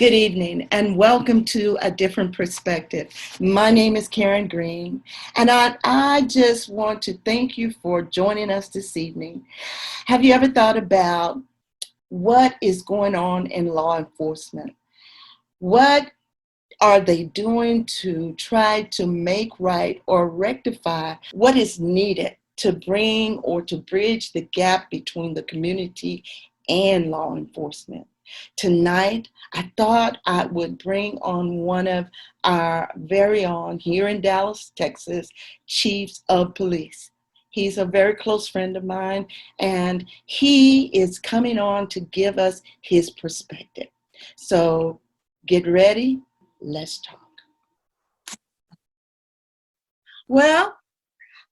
Good evening and welcome to A Different Perspective. My name is Karen Green, and I just want to thank you for joining us this evening. Have you ever thought about what is going on in law enforcement? What are they doing to try to make right or rectify what is needed to bring or to bridge the gap between the community and law enforcement? Tonight, I thought I would bring on one of our very own here in Dallas, Texas, chiefs of police. He's a very close friend of mine, and he is coming on to give us his perspective. So get ready. Let's talk. Well,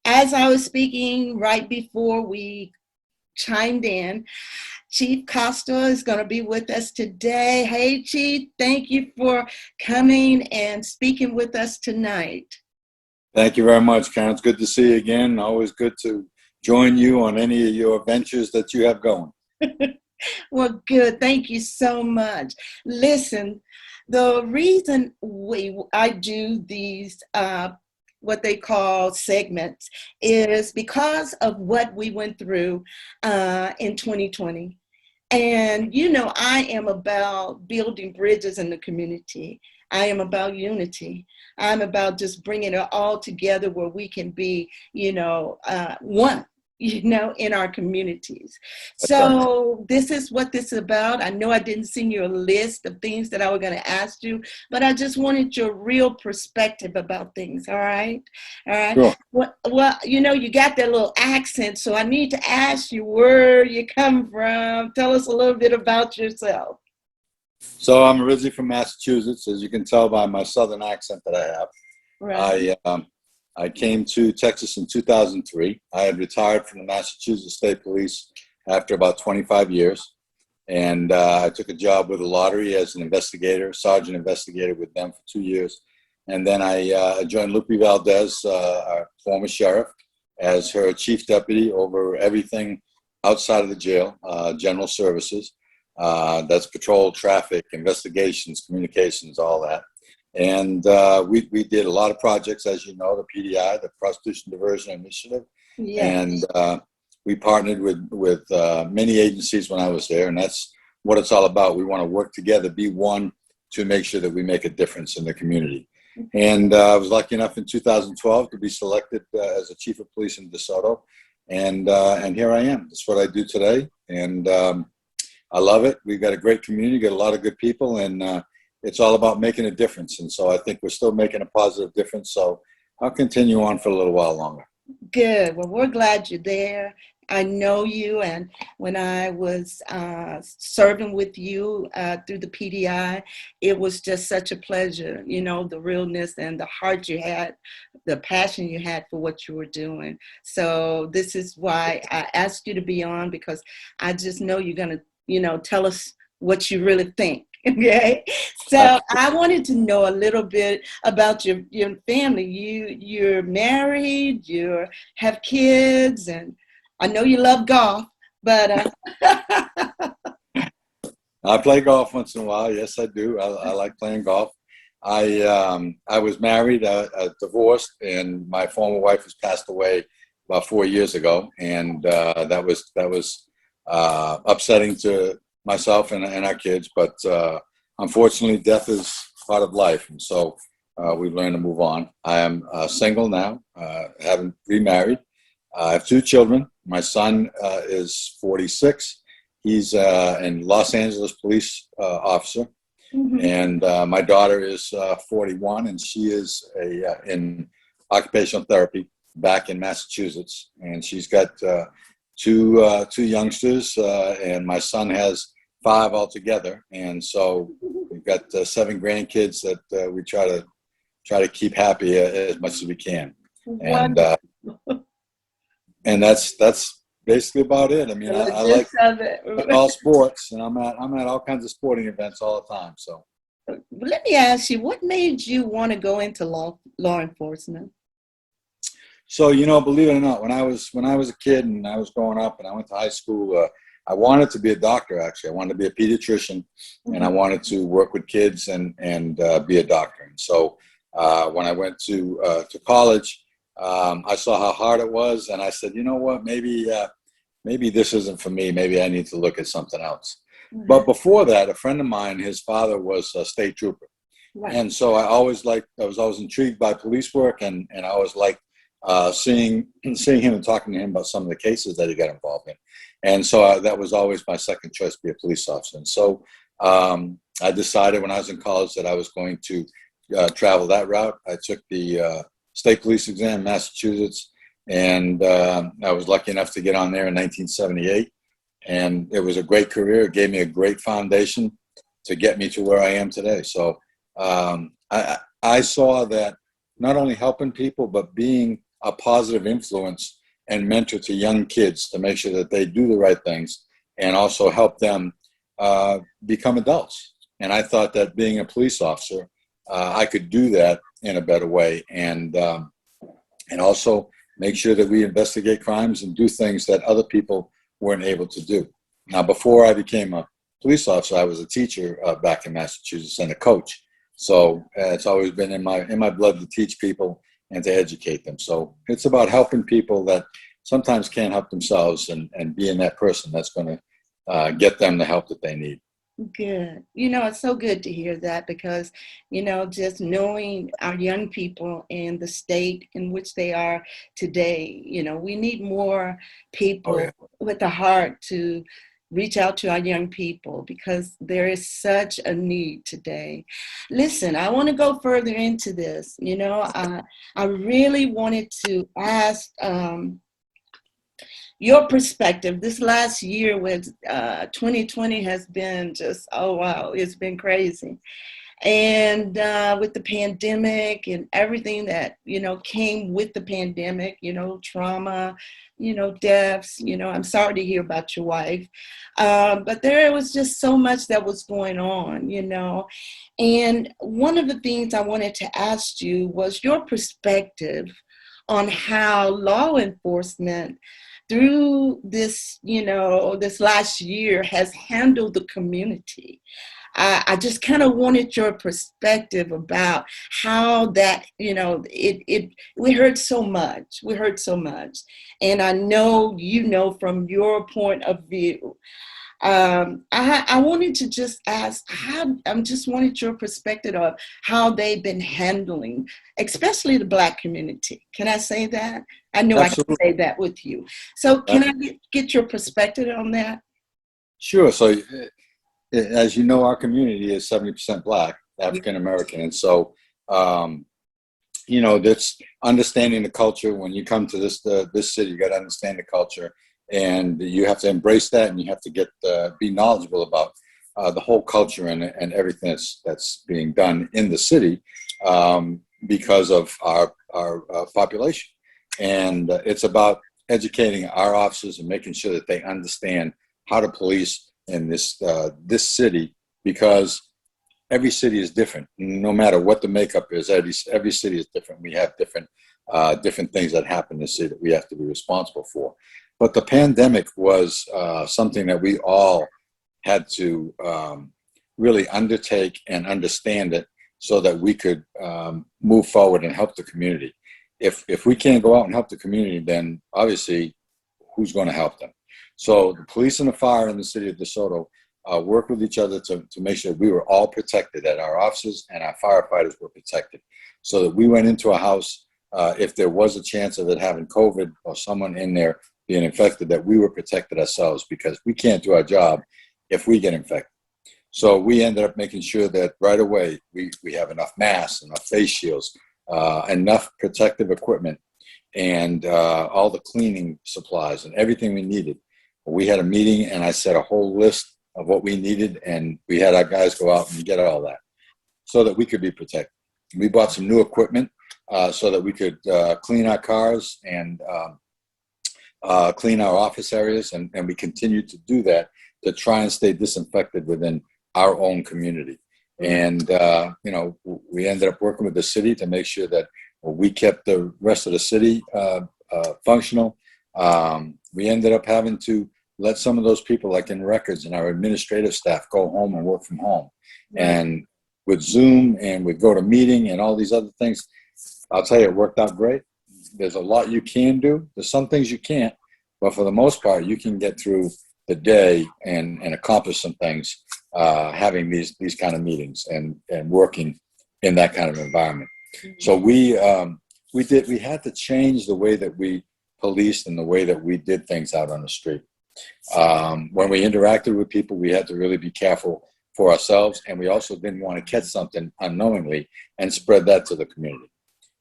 as I was speaking right before we chimed in, Chief Costa is going to be with us today. Hey, Chief, thank you for coming and speaking with us tonight. Thank you very much, Karen. It's good to see you again. Always good to join you on any of your ventures that you have going. Well, good. Thank you so much. Listen, the reason I do these what they call segments is because of what we went through in 2020. And, you know, I am about building bridges in the community. I am about unity. I'm about just bringing it all together where we can be, one, in our communities. So this is what this is about. I know I didn't send you a list of things that I was going to ask you, but I just wanted your real perspective about things. All right. All right. Sure. Well, you got that little accent, so I need to ask you where you come from. Tell us a little bit about yourself. So I'm originally from Massachusetts, as you can tell by my southern accent that I have. Right. I came to Texas in 2003. I had retired from the Massachusetts State Police after about 25 years. And I took a job with the lottery as an investigator, sergeant investigator with them for 2 years. And then I joined Lupe Valdez, our former sheriff, as her chief deputy over everything outside of the jail, general services. That's patrol, traffic, investigations, communications, all that. And we did a lot of projects, as you know, the PDI, the Prostitution Diversion Initiative. Yes. And we partnered with many agencies when I was there, and that's what it's all about. We want to work together, be one, to make sure that we make a difference in the community. And I was lucky enough in 2012 to be selected as a chief of police in DeSoto, and here I am. That's what I do today, and I love it. We've got a great community, got a lot of good people, and it's all about making a difference. And so I think we're still making a positive difference. So I'll continue on for a little while longer. Good. Well, we're glad you're there. I know you, and when I was serving with you through the PDI, it was just such a pleasure, the realness and the heart you had, the passion you had for what you were doing. So this is why I asked you to be on, because I just know you're going to, tell us what you really think. Okay, so I wanted to know a little bit about your family. You're married, you have kids, and I know you love golf, but I play golf once in a while. Yes, I do. I like playing golf. I was married, divorced, and my former wife has passed away about 4 years ago, and that was upsetting to myself and our kids, but unfortunately death is part of life, and so we've learned to move on. I am single now, haven't remarried. I have 2 children. My son is 46. He's in Los Angeles police officer, and my daughter is 41, and she is in occupational therapy back in Massachusetts, and she's got two youngsters, and my son has 5 altogether, and so we've got 7 grandkids that we try to keep happy as much as we can, and that's basically about it. I mean, I like all sports, and I'm at all kinds of sporting events all the time. So, let me ask you, what made you want to go into law enforcement? So, believe it or not, when I was a kid and I was growing up and I went to high school, I wanted to be a doctor, actually. I wanted to be a pediatrician, and I wanted to work with kids and be a doctor. And so when I went to college, I saw how hard it was, and I said, you know what, maybe this isn't for me. Maybe I need to look at something else. But before that, a friend of mine, his father was a state trooper. Right. And so I was always intrigued by police work, and I always liked seeing him and talking to him about some of the cases that he got involved in. And so that was always my second choice, to be a police officer. And so I decided when I was in college that I was going to travel that route. I took the state police exam in Massachusetts, and I was lucky enough to get on there in 1978. And it was a great career. It gave me a great foundation to get me to where I am today. So I saw that not only helping people, but being a positive influence and mentor to young kids to make sure that they do the right things and also help them become adults. And I thought that being a police officer, I could do that in a better way, and also make sure that we investigate crimes and do things that other people weren't able to do. Now, before I became a police officer, I was a teacher back in Massachusetts and a coach. So it's always been in my blood to teach people and to educate them. So it's about helping people that sometimes can't help themselves, and being that person that's going to get them the help that they need. Good. You know, it's so good to hear that, because, you know, just knowing our young people and the state in which they are today, you know, we need more people with a heart to reach out to our young people, because there is such a need today. Listen, I want to go further into this. You know, I really wanted to ask your perspective. This last year with 2020 has been just, oh wow, it's been crazy. And with the pandemic and everything that, you know, came with the pandemic, you know, trauma, you know, deaths, you know, I'm sorry to hear about your wife. But there was just so much that was going on, you know. And one of the things I wanted to ask you was your perspective on how law enforcement through this, you know, this last year has handled the community. I just kind of wanted your perspective about how that, you know, we heard so much. And I know, you know, from your point of view, I wanted to just ask, just wanted your perspective of how they've been handling, especially the Black community. Can I say that? I know Absolutely. I can say that with you. So can I get your perspective on that? Sure. So as you know, our community is 70% Black, African American. And so, you know, that's understanding the culture. When you come to this city, you got to understand the culture, and you have to embrace that, and you have to be knowledgeable about the whole culture and everything that's being done in the city because of our population. And it's about educating our officers and making sure that they understand how to police in this city, because every city is different. No matter what the makeup is, every city is different. We have different things that happen in the city that we have to be responsible for. But the pandemic was something that we all had to really undertake and understand it, so that we could move forward and help the community. If we can't go out and help the community, then obviously who's going to help them? So the police and the fire in the city of DeSoto worked with each other to make sure we were all protected, that our officers and our firefighters were protected, so that we went into a house, if there was a chance of it having COVID or someone in there being infected, that we were protected ourselves, because we can't do our job if we get infected. So we ended up making sure that right away we have enough masks, enough face shields, enough protective equipment, and all the cleaning supplies and everything we needed. We had a meeting, and I set a whole list of what we needed, and we had our guys go out and get all that so that we could be protected. We bought some new equipment so that we could clean our cars and clean our office areas, and we continued to do that to try and stay disinfected within our own community. And, you know, we ended up working with the city to make sure that we kept the rest of the city functional. We ended up having to let some of those people, like in records and our administrative staff, go home and work from home. And with Zoom and with GoToMeeting and all these other things, I'll tell you, it worked out great. There's a lot you can do. There's some things you can't, but for the most part, you can get through the day and accomplish some things having these kind of meetings and working in that kind of environment. So we had to change the way that we policed and the way that we did things out on the street. When we interacted with people, we had to really be careful for ourselves, and we also didn't want to catch something unknowingly and spread that to the community.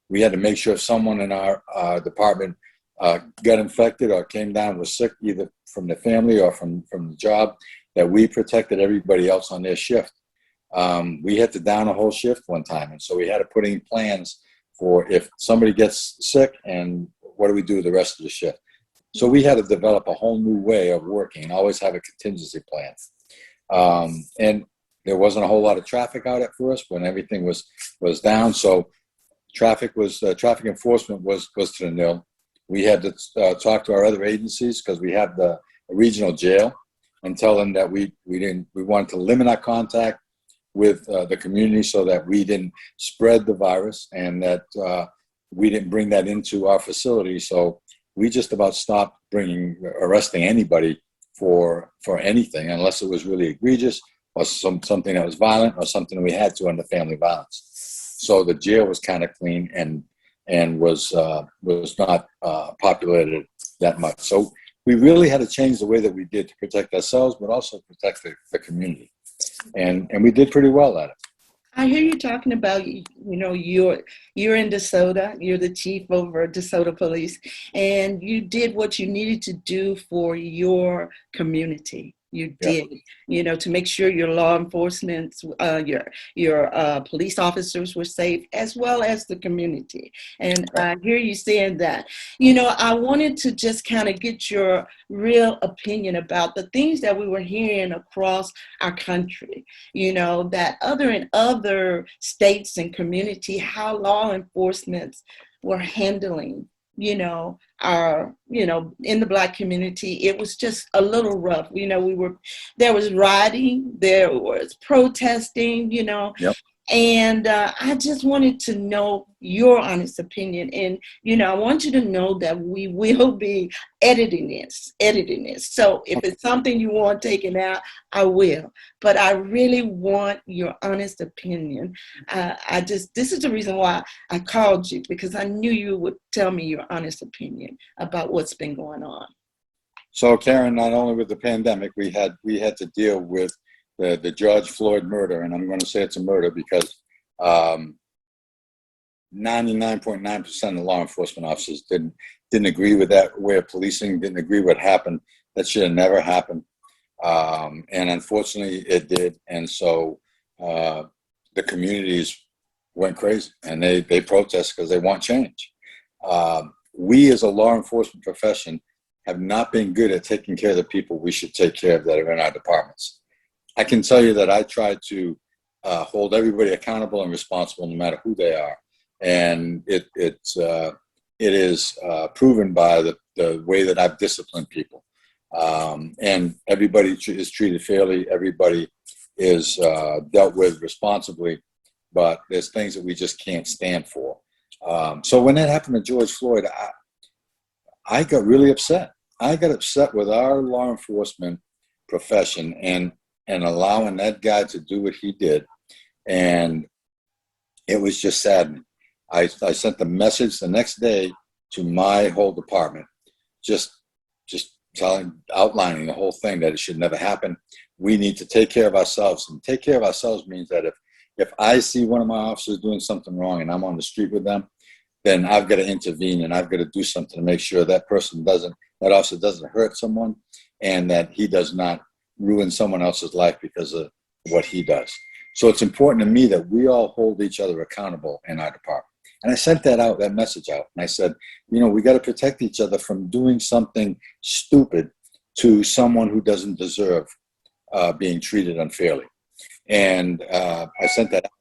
We had to make sure if someone in our department got infected or came down with sick, either from the family or from the job, that we protected everybody else on their shift. We had to down a whole shift one time, and so we had to put in plans for if somebody gets sick and what do we do the rest of the shift. So we had to develop a whole new way of working and always have a contingency plan. And there wasn't a whole lot of traffic out at first when everything was down. So traffic enforcement was to the nil. We had to talk to our other agencies because we have the regional jail and tell them that we wanted to limit our contact with the community so that we didn't spread the virus and that we didn't bring that into our facility. So we just about stopped arresting anybody for anything unless it was really egregious or something that was violent or something we had to under family violence. So the jail was kind of clean and was not populated that much. So we really had to change the way that we did to protect ourselves, but also protect the community. And we did pretty well at it. I hear you talking about, you're in DeSoto, you're the chief over DeSoto Police, and you did what you needed to do for your community. You did, to make sure your law enforcement, your police officers were safe, as well as the community. And I hear you saying that. I wanted to just kind of get your real opinion about the things that we were hearing across our country, that in other states and community, how law enforcement were handling in the Black community. It was just a little rough. There was rioting, there was protesting, Yep. And I just wanted to know your honest opinion. And, I want you to know that we will be editing this. So if it's something you want taken out, I will. But I really want your honest opinion. This is the reason why I called you, because I knew you would tell me your honest opinion about what's been going on. So Karen, not only with the pandemic, we had to deal with the George Floyd murder, and I'm going to say it's a murder because 99.9% of law enforcement officers didn't agree with that way of policing, didn't agree what happened. That should have never happened, and unfortunately it did. And so the communities went crazy, and they protest because they want change. We as a law enforcement profession have not been good at taking care of the people we should take care of that are in our departments. I can tell you that I try to hold everybody accountable and responsible no matter who they are. And it is proven by the way that I've disciplined people. And everybody is treated fairly. Everybody is dealt with responsibly, but there's things that we just can't stand for. So when that happened to George Floyd, I got really upset. I got upset with our law enforcement profession and allowing that guy to do what he did. And it was just saddening. I sent the message the next day to my whole department, just outlining the whole thing, that it should never happen. We need to take care of ourselves. And take care of ourselves means that if I see one of my officers doing something wrong and I'm on the street with them, then I've got to intervene and I've got to do something to make sure that officer doesn't hurt someone and that he does not ruin someone else's life because of what he does. So it's important to me that we all hold each other accountable in our department. And I sent that message out. And I said, we got to protect each other from doing something stupid to someone who doesn't deserve being treated unfairly. And I sent that out.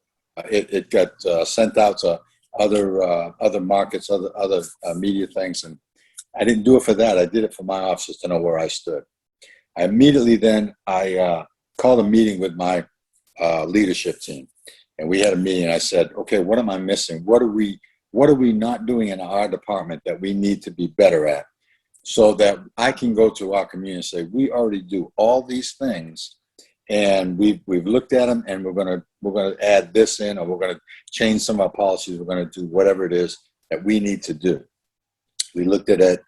It got sent out to other markets, other media things. And I didn't do it for that. I did it for my officers to know where I stood. Immediately then I called a meeting with my leadership team, and we had a meeting. And I said, okay, what am I missing? What are we not doing in our department that we need to be better at, so that I can go to our community and say, we already do all these things, and we've looked at them, and we're gonna add this in, or we're gonna change some of our policies. We're gonna do whatever it is that we need to do. We looked at it.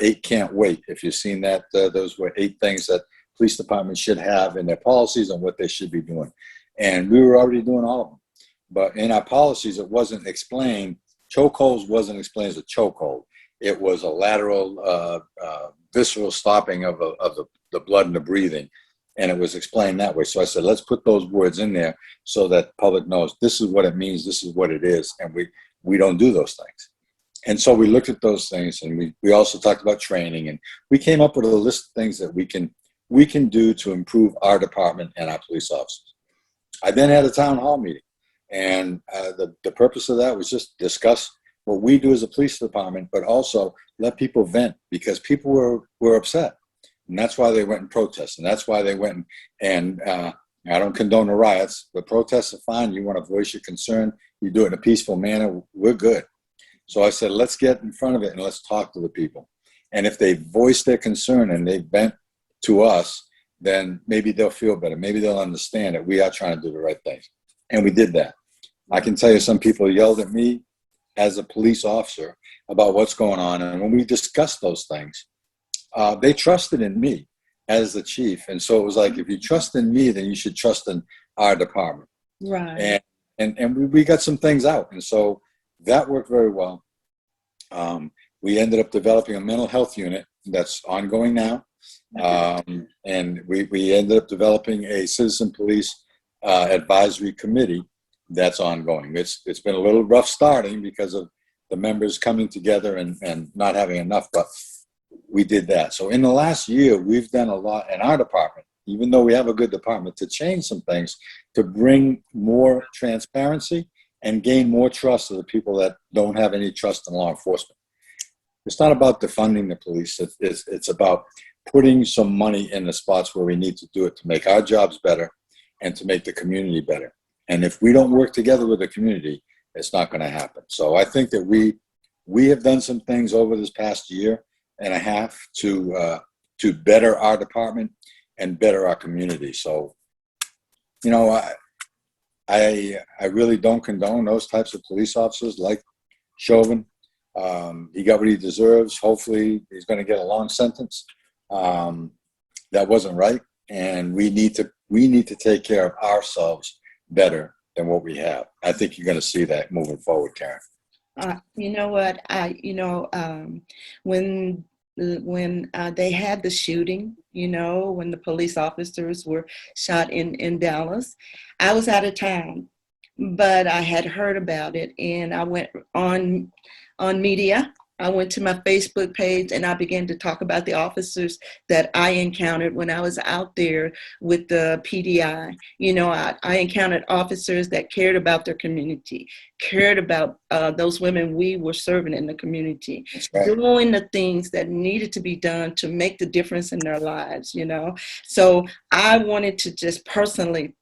8 can't wait. If you've seen that, those were 8 things that police departments should have in their policies and what they should be doing. And we were already doing all of them. But in our policies, it wasn't explained. Chokeholds wasn't explained as a chokehold. It was a lateral, visceral stopping of the blood and the breathing. And it was explained that way. So I said, let's put those words in there so that the public knows this is what it means, this is what it is, and we don't do those things. And so we looked at those things, and we also talked about training, and we came up with a list of things that we can do to improve our department and our police officers. I then had a town hall meeting, and the purpose of that was just discuss what we do as a police department, but also let people vent, because people were upset. And that's why they went and protested. And that's why they went and I don't condone the riots, but protests are fine. You want to voice your concern, you do it in a peaceful manner, we're good. So I said, let's get in front of it and let's talk to the people. And if they voice their concern and they vent to us, then maybe they'll feel better. Maybe they'll understand that we are trying to do the right things. And we did that. I can tell you some people yelled at me as a police officer about what's going on. And when we discussed those things, they trusted in me as the chief. And so it was like, if you trust in me, then you should trust in our department. Right. And we got some things out. And so that worked very well. We ended up developing a mental health unit that's ongoing now. And we ended up developing a citizen police advisory committee that's ongoing. It's been a little rough starting because of the members coming together and not having enough, but we did that. So in the last year, we've done a lot in our department, even though we have a good department, to change some things, to bring more transparency and gain more trust of the people that don't have any trust in law enforcement. It's not about defunding the police. It's about putting some money in the spots where we need to do it to make our jobs better and to make the community better. And if we don't work together with the community, it's not going to happen. So I think that we have done some things over this past year and a half to better our department and better our community. So, you know, I really don't condone those types of police officers like Chauvin. He got what he deserves. Hopefully he's going to get a long sentence. That wasn't right. And we need to take care of ourselves better than what we have. I think you're going to see that moving forward, Karen. You know what? When they had the shooting, when the police officers were shot in Dallas, I was out of town, but I had heard about it, and I went on media. I went to my Facebook page and I began to talk about the officers that I encountered when I was out there with the PDI. I encountered officers that cared about their community, cared about those women we were serving in the community, right, doing the things that needed to be done to make the difference in their lives, So I wanted to just personally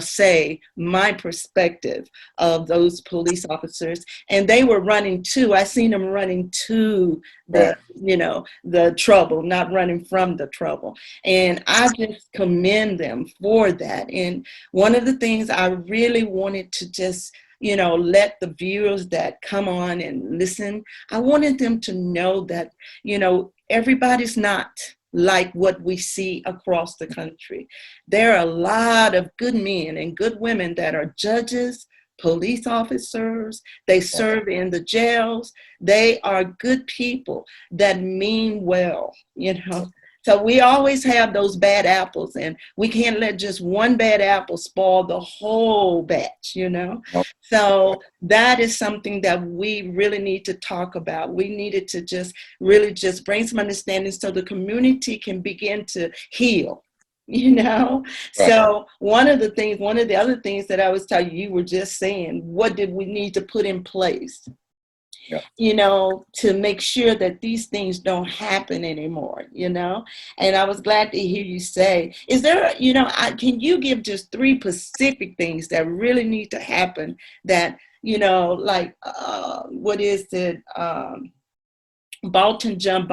say my perspective of those police officers, and they were running to, I seen them running to the, right, the trouble, not running from the trouble. And I just commend them for that. And one of the things I really wanted to just, let the viewers that come on and listen, I wanted them to know that, everybody's not like what we see across the country. There are a lot of good men and good women that are judges, police officers. They serve in the jails. They are good people that mean well, So we always have those bad apples, and we can't let just one bad apple spoil the whole batch, Nope. So that is something that we really need to talk about. We needed to just really just bring some understanding so the community can begin to heal. Right. So one of the other things that I was telling you, you were just saying, what did we need to put in place? Yeah. To make sure that these things don't happen anymore. And I was glad to hear you say, is there, can you give just three specific things that really need to happen that, like, what is it? Bolton John,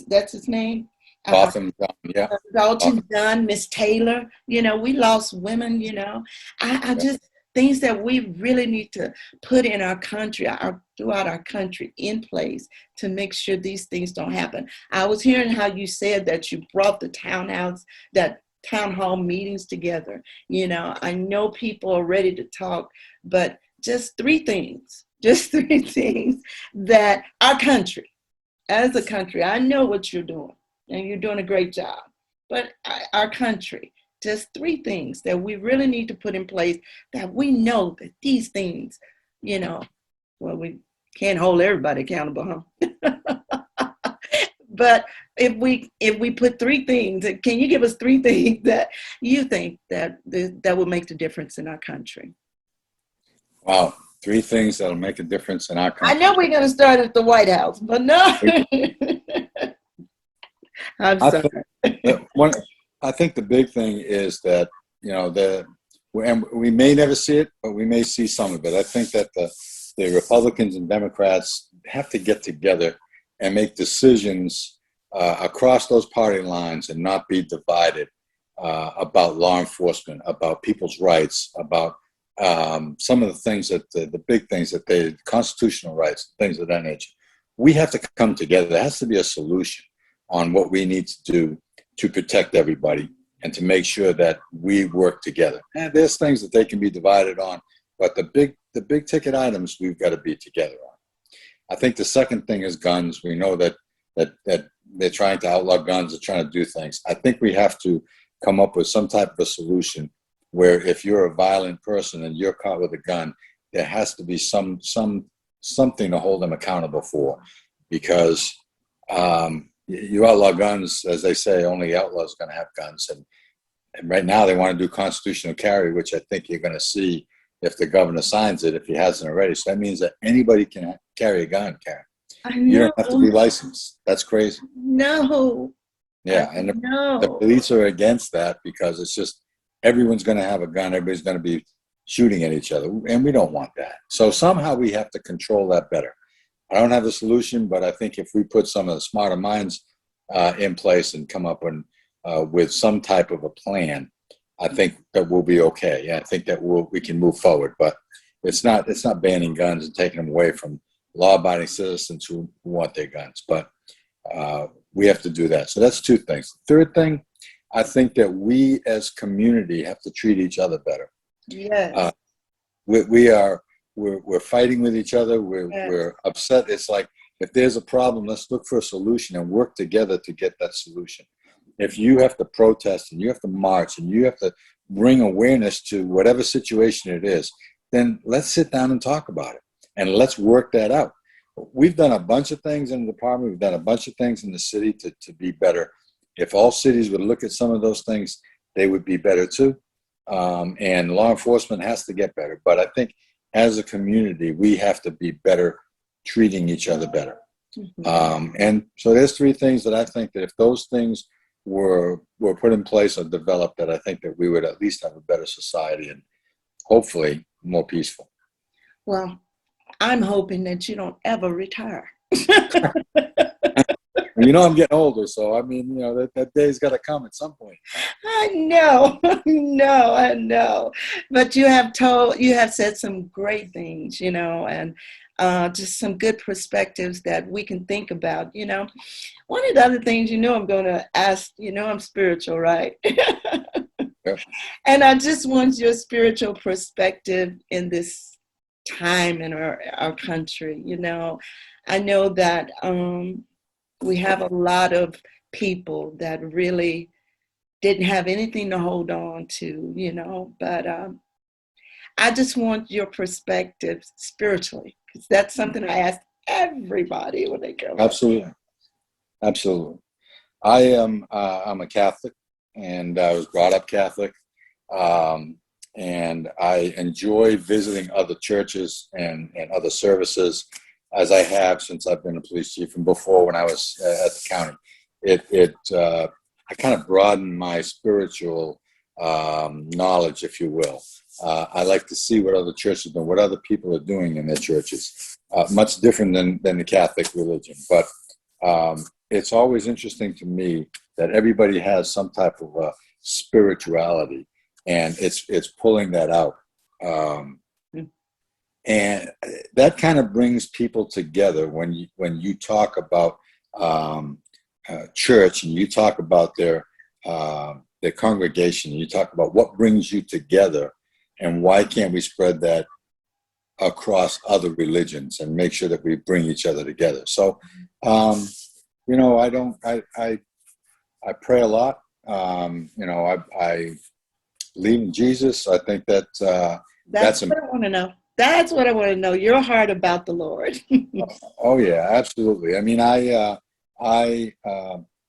that's his name? Botham Jean, yeah. Dalton Botham, Dunn, Miss Taylor, we lost women. I yeah. just things that we really need to put in our country, throughout our country in place to make sure these things don't happen. I was hearing how you said that you brought that town hall meetings together. I know people are ready to talk, but just three things that our country, as a country, I know what you're doing and you're doing a great job. But our country, just three things that we really need to put in place that we know that these things, well, we can't hold everybody accountable, huh? But if we put three things, can you give us three things that you think that would make the difference in our country? Wow. Three things that'll make a difference in our I country. know we're going to start at the White House, but no. I'm I sorry. think I think the big thing is that, and we may never see it, but we may see some of it. I think that the Republicans and Democrats have to get together and make decisions across those party lines and not be divided about law enforcement, about people's rights, about some of the things the big things constitutional rights, things of that nature. We have to come together. There has to be a solution on what we need to do to protect everybody and to make sure that we work together. And there's things that they can be divided on, but the big ticket items we've got to be together on. I think the second thing is guns. We know that they're trying to outlaw guns, they're trying to do things. I think we have to come up with some type of a solution where if you're a violent person and you're caught with a gun, there has to be something to hold them accountable for, because you outlaw guns, as they say, only outlaws are going to have guns. And right now they want to do constitutional carry, which I think you're going to see if the governor signs it, if he hasn't already. So that means that anybody can carry a gun, Karen. You don't have to be licensed. That's crazy. No. Yeah, and the police are against that because it's just everyone's going to have a gun. Everybody's going to be shooting at each other, and we don't want that. So somehow we have to control that better. I don't have the solution, but I think if we put some of the smarter minds in place and come up with some type of a plan, I think that we'll be okay. Yeah, I think that we can move forward. But it's not banning guns and taking them away from law-abiding citizens who want their guns. But we have to do that. So that's two things. The third thing, I think that we as community have to treat each other better. Yes. We're fighting with each other. We're upset. It's like, if there's a problem, let's look for a solution and work together to get that solution. If you have to protest and you have to march and you have to bring awareness to whatever situation it is, then let's sit down and talk about it and let's work that out. We've done a bunch of things in the department. We've done a bunch of things in the city to be better. If all cities would look at some of those things, they would be better too. And law enforcement has to get better. But I think as a community, we have to be better treating each other better. Mm-hmm. And so there's three things that I think that if those things were put in place or developed, that I think that we would at least have a better society and hopefully more peaceful. Well, I'm hoping that you don't ever retire. I'm getting older, so I mean, that day's got to come at some point. I know, I know. But you have said some great things, and just some good perspectives that we can think about. One of the other things, I'm going to ask, I'm spiritual, right? Yeah. And I just want your spiritual perspective in this time in our country. I know that we have a lot of people that really didn't have anything to hold on to, but I just want your perspective spiritually, because that's something I ask everybody when they come. Absolutely. Absolutely. I'm a Catholic, and I was brought up Catholic. and I enjoy visiting other churches and other services, as I have since I've been a police chief and before when I was at the county. I kind of broadened my spiritual knowledge, if you will. I like to see what other churches do, what other people are doing in their churches. Much different than the Catholic religion, but it's always interesting to me that everybody has some type of spirituality, and it's pulling that out. And that kind of brings people together when you talk about church, and you talk about their congregation, you talk about what brings you together, and why can't we spread that across other religions and make sure that we bring each other together. So, I pray a lot. I believe in Jesus. I think that's what I want to know. That's what I want to know. Your heart about the Lord. Oh yeah, absolutely. I mean, I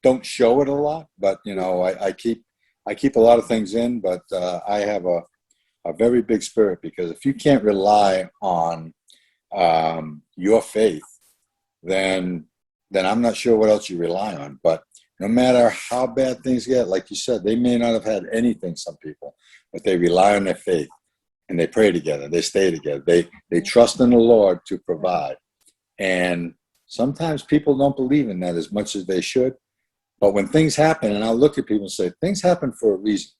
don't show it a lot, but I keep a lot of things in. But I have a very big spirit, because if you can't rely on your faith, then I'm not sure what else you rely on. But no matter how bad things get, like you said, they may not have had anything, some people, but they rely on their faith, and they pray together, they stay together, they trust in the Lord to provide. And sometimes people don't believe in that as much as they should. But when things happen, and I look at people and say, things happen for a reason.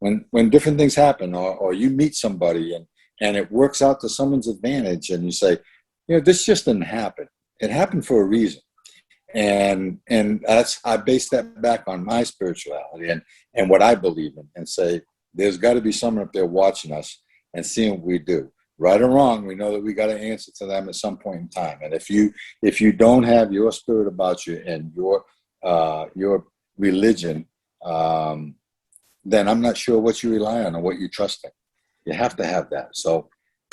When different things happen, or you meet somebody and it works out to someone's advantage, and you say, this just didn't happen. It happened for a reason. And I base that back on my spirituality and what I believe in, and say, there's got to be someone up there watching us and seeing what we do. Right or wrong, we know that we got to answer to them at some point in time. And if you don't have your spirit about you and your religion, then I'm not sure what you rely on or what you trust in. You have to have that. So,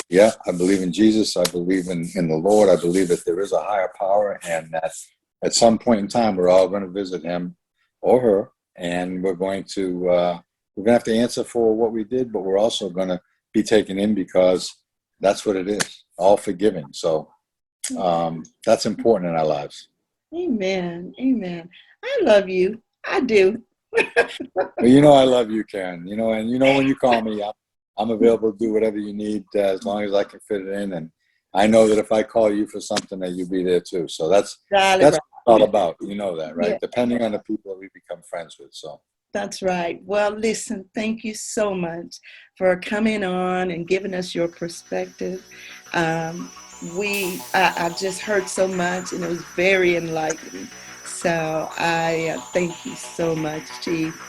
yeah, I believe in Jesus. I believe in the Lord. I believe that there is a higher power, and that at some point in time, we're all going to visit him or her, and we're going to have to answer for what we did, but we're also going to be taken in, because that's what it is, all forgiving. So that's important in our lives. Amen. Amen. I love you. I do. Well, I love you, Karen. And when you call me, I'm available to do whatever you need, as long as I can fit it in. And I know that if I call you for something, that you'll be there too. So that's right. What it's all about. You know that, right? Yeah. Depending on the people that we become friends with. So. That's right. Well, listen, thank you so much for coming on and giving us your perspective. I just heard so much, and it was very enlightening. So I thank you so much, Chief.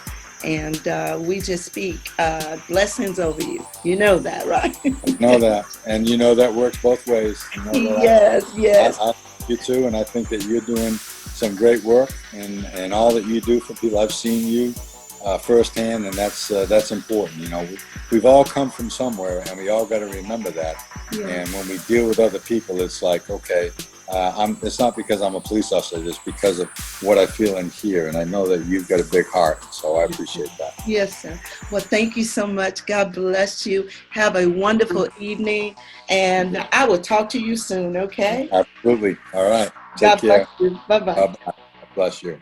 And we just speak blessings over you. You know that, right? I know that. And that works both ways. Yes. I you too, and I think that you're doing some great work, and all that you do for people. I've seen you firsthand, and that's important. We've all come from somewhere, and we all got to remember that. Yeah. And when we deal with other people, it's like, okay, it's not because I'm a police officer, it's because of what I feel in here. And I know that you've got a big heart, so I appreciate that. Yes, sir. Well, thank you so much. God bless you. Have a wonderful evening, and I will talk to you soon, okay? Absolutely. All right. Take God care. bless you. Bye-bye. Bye-bye. God bless you.